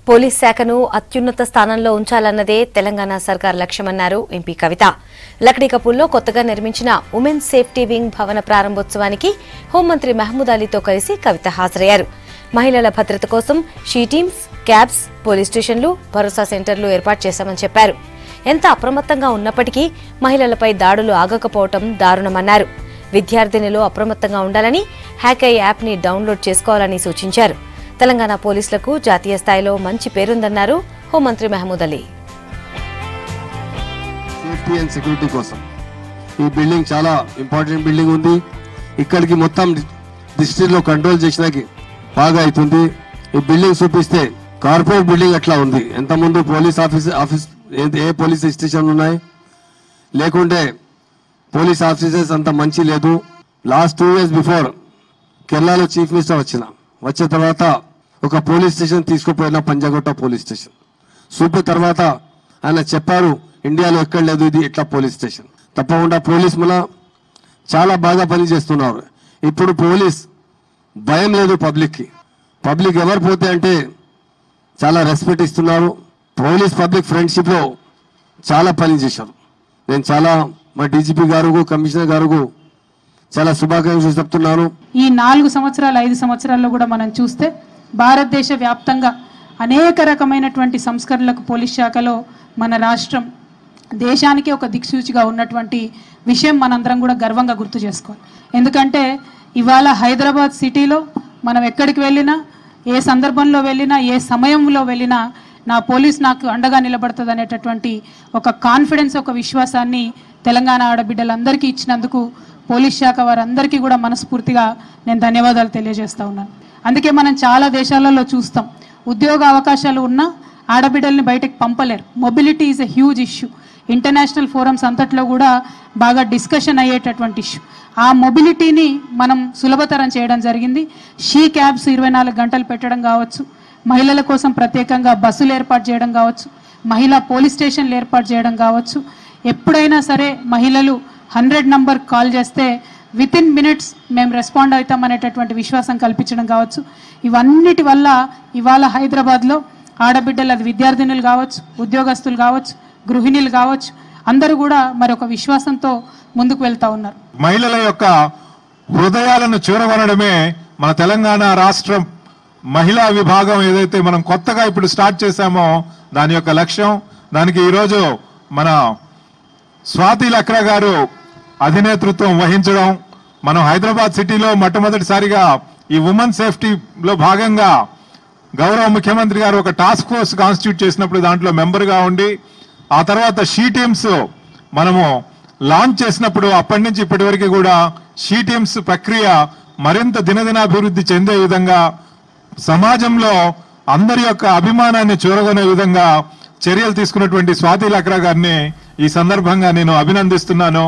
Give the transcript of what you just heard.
Police శాఖను అత్యున్నత స్థానంలో ఉంచాలన్నదే తెలంగాణ సర్కార్ లక్ష్యమన్నారు ఎంపీ కవిత. లక్డీకపూర్లో కొత్తగా నిర్మించిన ఉమెన్స్ సేఫ్టీ వింగ్ భవన ప్రారంభోత్సవానికి హోంమంత్రి మహమూద్ అలీతో కలిసి కవిత హాజరయ్యారు. మహిళల భద్రత కోసం షీ టీమ్స్, క్యాబ్స్, పోలీస్ స్టేషన్లు, భరోసా సెంటర్లు ఏర్పాటు చేశామని చెప్పారు. ఎంత అప్రమత్తంగా ఉన్నప్పటికీ మహిళలపై దాడులు ఆగకపోవడం దారుణమన్నారు. విద్యార్థినులు అప్రమత్తంగా ఉండాలని, హ్యాకై యాప్ని డౌన్లోడ్ చేసుకోవాలని సూచించారు. తెలంగాణ పోలీసులకు జాతీయ స్థాయిలో మంచి పేరుందన్నారు హోంమంత్రి Mahmood Ali. Safety and security కోసం ఈ బిల్డింగ్ చాలా ఇంపార్టెంట్ బిల్డింగ్ ఉంది. ఇక్కడికి మొత్తం డిస్ట్రిక్ట్ లో కంట్రోల్ చేసినాకి బాగా అవుతుంది. ఈ బిల్డింగ్ చూపిస్తే కార్పొరేట్ బిల్డింగ్ అట్లా ఉంది. ఎంత ముందు పోలీస్ ఆఫీస్ ఏ పోలీస్ స్టేషన్ ఉన్నాయి, లేకుంటే పోలీస్ ఆఫీసర్స్ అంత మంచి లేదు. లాస్ట్ 2 years బిఫోర్ కేరళలో చీఫ్ మినిస్టర్ వచ్చిన తర్వాత ఒక పోలీస్ స్టేషన్ తీసుకుపోయిన పంజాగుట్ట పోలీస్ స్టేషన్ చూపే తర్వాత ఆయన చెప్పారు, ఇండియాలో ఎక్కడ లేదు ఇది ఇట్లా పోలీస్ స్టేషన్. తప్పకుండా పోలీస్ మన చాలా బాగా పని చేస్తున్నారు. ఇప్పుడు పోలీస్ భయం లేదు పబ్లిక్కి. పబ్లిక్ ఎవరు పోతే అంటే చాలా రెస్పెక్ట్ ఇస్తున్నారు. పోలీస్ పబ్లిక్ ఫ్రెండ్షిప్ లో చాలా పని చేశారు. నేను చాలా మా డీజీపీ గారు, కమిషనర్ గారు చాలా శుభాకాంక్షలు చెప్తున్నాను. ఈ 4 సంవత్సరాలు 5 సంవత్సరాల్లో కూడా మనం చూస్తే భారతదేశ వ్యాప్తంగా అనేక రకమైనటువంటి సంస్కరణలకు పోలీస్ శాఖలో మన రాష్ట్రం దేశానికి ఒక దిక్సూచిగా ఉన్నటువంటి విషయం మనందరం కూడా గర్వంగా గుర్తు చేసుకోవాలి. ఎందుకంటే ఇవాళ హైదరాబాద్ సిటీలో మనం ఎక్కడికి వెళ్ళినా, ఏ సందర్భంలో వెళ్ళినా, ఏ సమయంలో వెళ్ళినా నా పోలీస్ నాకు అండగా నిలబడుతుంది అనేటటువంటి ఒక కాన్ఫిడెన్స్, ఒక విశ్వాసాన్ని తెలంగాణ ఆడబిడ్డలందరికీ ఇచ్చినందుకు పోలీస్ శాఖ వారందరికీ కూడా మనస్ఫూర్తిగా నేను ధన్యవాదాలు తెలియజేస్తా ఉన్నాను. అందుకే మనం చాలా దేశాలలో చూస్తాం, ఉద్యోగ అవకాశాలు ఉన్నా ఆడబిడ్డల్ని బయటకు పంపలేరు. Mobility is a huge issue. International forums అంతట్లో కూడా బాగా డిస్కషన్ అయ్యేటటువంటి ఇష్యూ. ఆ మొబిలిటీని మనం సులభతరం చేయడం జరిగింది. షీ క్యాబ్స్ 24 గంటలు పెట్టడం కావచ్చు, మహిళల కోసం ప్రత్యేకంగా బస్సులు ఏర్పాటు చేయడం కావచ్చు, మహిళా పోలీస్ స్టేషన్లు ఏర్పాటు చేయడం కావచ్చు. ఎప్పుడైనా సరే మహిళలు 100 నంబర్ కాల్ చేస్తే వితిన్ మినిట్స్ మేము రెస్పాండ్ అవుతాం అనేటటువంటి విశ్వాసం కల్పించడం కావచ్చు. ఇవన్నిటి వల్ల ఇవాళ హైదరాబాద్లో ఆడబిడ్డలు, అది విద్యార్థినులు కావచ్చు, ఉద్యోగస్తులు కావచ్చు, గృహిణులు కావచ్చు, అందరూ కూడా మరొక విశ్వాసంతో ముందుకు వెళ్తా ఉన్నారు. మహిళల యొక్క హృదయాలను చూరగొనడమే మన తెలంగాణ రాష్ట్రం మహిళా విభాగం ఏదైతే మనం కొత్తగా ఇప్పుడు స్టార్ట్ చేశామో దాని యొక్క లక్ష్యం. దానికి ఈరోజు మన స్వాతి లక్రా గారు అధినేతృత్వం వహించడం, మనం హైదరాబాద్ సిటీలో మొట్టమొదటిసారిగా ఈ ఉమెన్ సేఫ్టీలో భాగంగా గౌరవ ముఖ్యమంత్రి గారు ఒక టాస్క్ ఫోర్స్ కాన్స్టిట్యూట్ చేసినప్పుడు దాంట్లో మెంబర్గా ఉండి, ఆ తర్వాత షీ టీమ్స్ మనము లాంచ్ చేసినప్పుడు అప్పటి నుంచి ఇప్పటి వరకు కూడా షీ టీమ్స్ ప్రక్రియ మరింత దినదినాభివృద్ధి చెందే విధంగా, సమాజంలో అందరి యొక్క అభిమానాన్ని చూరగొనే విధంగా చర్యలు తీసుకున్నటువంటి స్వాతి లక్రా గారిని ఈ సందర్భంగా నేను అభినందిస్తున్నాను.